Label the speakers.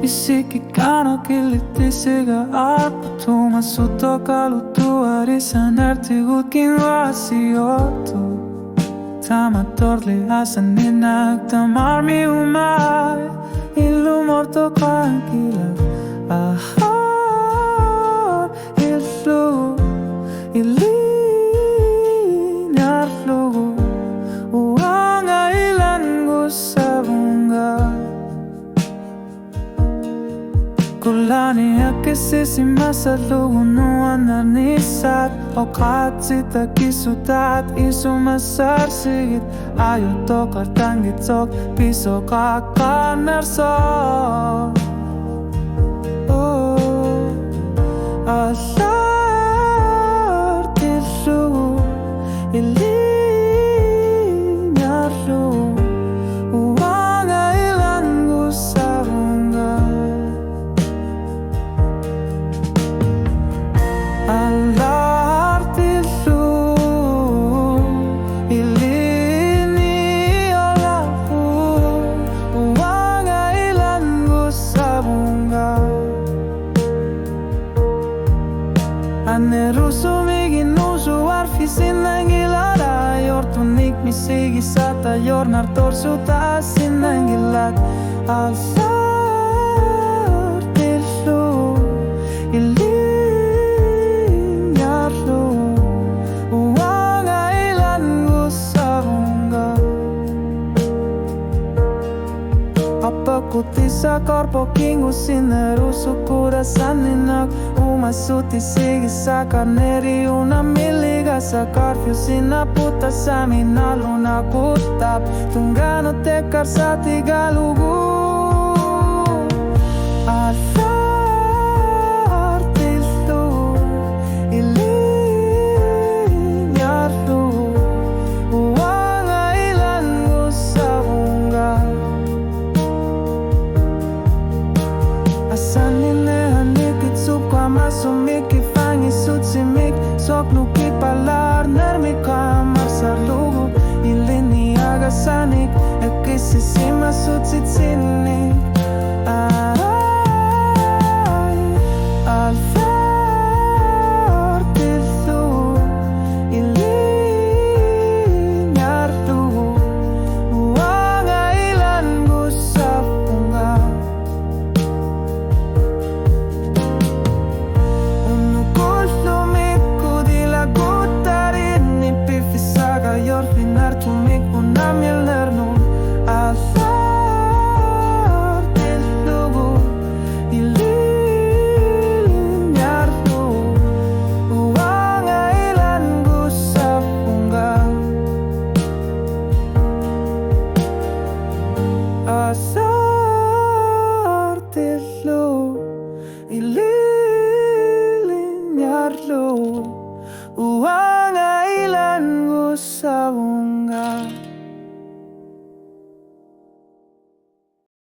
Speaker 1: Isiki kano kilitisiga arputuma suto kalutuari sanartigukin wasiotu Tamatorli asanin tamarmi umay Ilumorto tranquila Ahar illu ilinyarlu Uanga ilangu sabunga Kulani akisisi masalugu nuanar nisat Okatsit akisutat isumasar sigit Ayo tokar tanggit sok piso kakanar sok Oh Alar tilu ilinyarlu Uanga ilangu sabunga Anerusumigin usuar fisinangilara Yortunik misigi sata yornar torsuta sinangilat Alsar tilu ilinyarlu Uanga ilangu sabunga Apakutisa korpo kingu sinerusukura saninak Umasuti sigi sa carneri una miliga sa carfio sina puta samina luna kutap Tungano te karsati galugu Alar tilu ilinyarlu Uanga ilangu sabunga Asanine hanikit supka masumiki fangi sutsimik Sokluki palar nermika marsalugu Ilini agasanik Ekisisima sutsitsinnik Ay Alfar tilu ilinyarlu Uanga ilangu sabunga Yorfinar tumik unamil nernun Alfar tilugu ilinyarlu Uanga ilangu sabunga Asar tilu ilinyarlu Uanga ilangu sabunga